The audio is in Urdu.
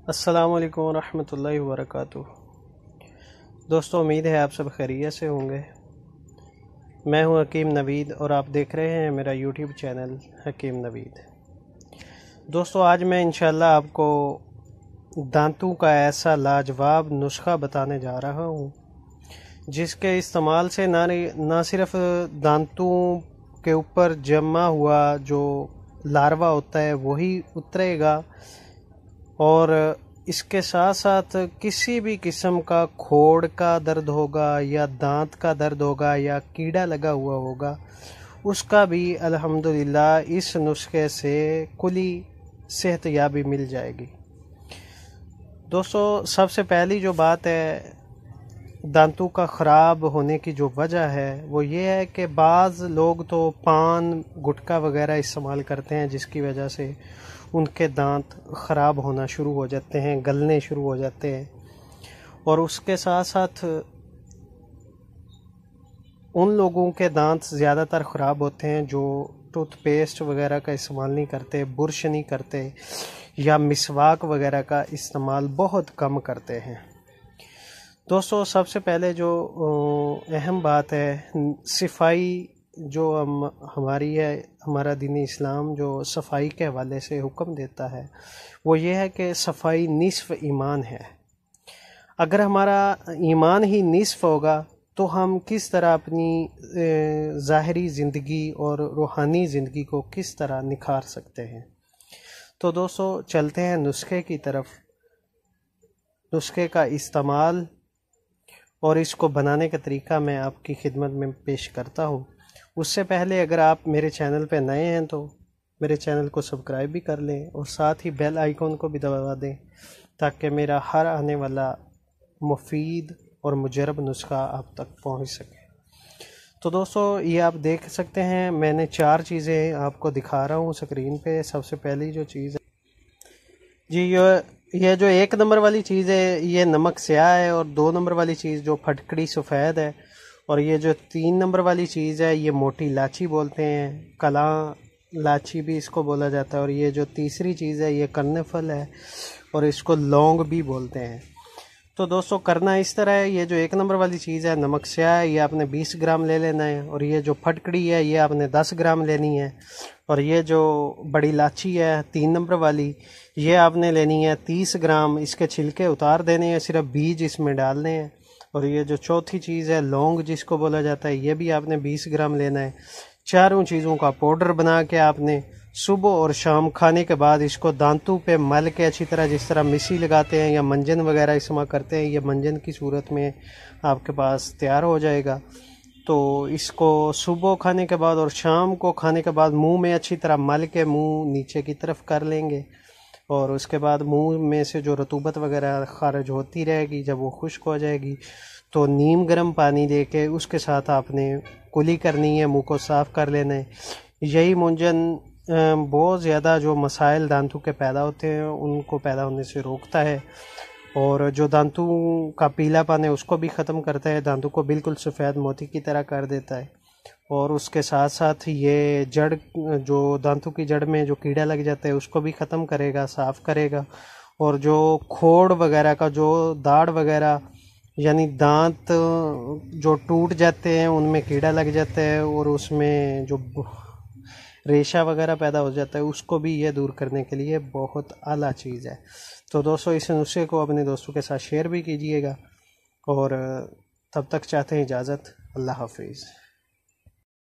السلام علیکم ورحمۃ اللہ وبرکاتہ۔ دوستو، امید ہے آپ سب خیریت سے ہوں گے۔ میں ہوں حکیم نوید اور آپ دیکھ رہے ہیں میرا یوٹیوب چینل حکیم نوید۔ دوستو، آج میں انشاءاللہ آپ کو دانتوں کا ایسا لاجواب نسخہ بتانے جا رہا ہوں جس کے استعمال سے نہ صرف دانتوں کے اوپر جمع ہوا جو لاروا ہوتا ہے وہی اترے گا، اور اس کے ساتھ ساتھ کسی بھی قسم کا کھوڑ کا درد ہوگا یا دانت کا درد ہوگا یا کیڑا لگا ہوا ہوگا، اس کا بھی الحمدللہ اس نسخے سے کلی صحت یابی مل جائے گی۔ دوستو، سب سے پہلی جو بات ہے دانتوں کا خراب ہونے کی جو وجہ ہے وہ یہ ہے کہ بعض لوگ تو پان گٹکا وغیرہ استعمال کرتے ہیں، جس کی وجہ سے ان کے دانت خراب ہونا شروع ہو جاتے ہیں، گلنے شروع ہو جاتے ہیں، اور اس کے ساتھ ساتھ ان لوگوں کے دانت زیادہ تر خراب ہوتے ہیں جو ٹوتھ پیسٹ وغیرہ کا استعمال نہیں کرتے، برش نہیں کرتے، یا مسواک وغیرہ کا استعمال بہت کم کرتے ہیں۔ دوستو، سب سے پہلے جو اہم بات ہے صفائی جو ہماری ہے، ہمارا دین اسلام جو صفائی کے حوالے سے حکم دیتا ہے وہ یہ ہے کہ صفائی نصف ایمان ہے۔ اگر ہمارا ایمان ہی نصف ہوگا تو ہم کس طرح اپنی ظاہری زندگی اور روحانی زندگی کو کس طرح نکھار سکتے ہیں؟ تو دوستو، چلتے ہیں نسخے کی طرف۔ نسخے کا استعمال اور اس کو بنانے کا طریقہ میں آپ کی خدمت میں پیش کرتا ہوں۔ اس سے پہلے اگر آپ میرے چینل پہ نئے ہیں تو میرے چینل کو سبسکرائب بھی کر لیں اور ساتھ ہی بیل آئیکن کو بھی دبا دیں تاکہ میرا ہر آنے والا مفید اور مجرب نسخہ آپ تک پہنچ سکے۔ تو دوستو، یہ آپ دیکھ سکتے ہیں میں نے 4 چیزیں آپ کو دکھا رہا ہوں اسکرین پہ۔ سب سے پہلی جو چیز ہے جی یہ جو 1 نمبر والی چیز ہے یہ نمک سیاہ ہے، اور 2 نمبر والی چیز جو پھٹکڑی سفید ہے، اور یہ جو 3 نمبر والی چیز ہے یہ موٹی لاچی بولتے ہیں، کلاں لاچی بھی اس کو بولا جاتا ہے، اور یہ جو تیسری چیز ہے یہ کرن پھل ہے اور اس کو لونگ بھی بولتے ہیں۔ تو دوستو، کرنا اس طرح ہے، یہ جو 1 نمبر والی چیز ہے نمک سیاہ ہے، یہ آپ نے 20 گرام لے لینا ہے، اور یہ جو پھٹکڑی ہے یہ آپ نے 10 گرام لینی ہے، اور یہ جو بڑی لاچی ہے 3 نمبر والی یہ آپ نے لینی ہے 30 گرام۔ اس کے چھلکے اتار دینے ہیں، صرف بیج اس میں ڈالنے ہیں۔ اور یہ جو چوتھی چیز ہے لونگ جس کو بولا جاتا ہے، یہ بھی آپ نے 20 گرام لینا ہے۔ چاروں چیزوں کا پاؤڈر بنا کے آپ نے صبح اور شام کھانے کے بعد اس کو دانتوں پہ مل کے اچھی طرح، جس طرح مسی لگاتے ہیں یا منجن وغیرہ استعمال کرتے ہیں، یہ منجن کی صورت میں آپ کے پاس تیار ہو جائے گا۔ تو اس کو صبح کھانے کے بعد اور شام کو کھانے کے بعد منہ میں اچھی طرح مل کے منہ نیچے کی طرف کر لیں گے، اور اس کے بعد منہ میں سے جو رطوبت وغیرہ خارج ہوتی رہے گی، جب وہ خشک ہو جائے گی تو نیم گرم پانی دے کے اس کے ساتھ آپ نے کلی کرنی ہے، منہ کو صاف کر لینا ہے۔ یہی منجن بہت زیادہ جو مسائل دانتوں کے پیدا ہوتے ہیں ان کو پیدا ہونے سے روکتا ہے، اور جو دانتوں کا پیلا پن ہے اس کو بھی ختم کرتا ہے، دانتوں کو بالکل سفید موتی کی طرح کر دیتا ہے، اور اس کے ساتھ ساتھ یہ جڑ جو دانتوں کی جڑ میں جو کیڑا لگ جاتا ہے اس کو بھی ختم کرے گا، صاف کرے گا، اور جو کھوڑ وغیرہ کا جو داڑھ وغیرہ یعنی دانت جو ٹوٹ جاتے ہیں ان میں کیڑا لگ جاتا ہے اور اس میں جو ریشہ وغیرہ پیدا ہو جاتا ہے اس کو بھی یہ دور کرنے کے لیے بہت اعلیٰ چیز ہے۔ تو دوستو، اس نسخے کو اپنے دوستوں کے ساتھ شیئر بھی کیجیے گا، اور تب تک چاہتے ہیں اجازت۔ اللہ حافظ۔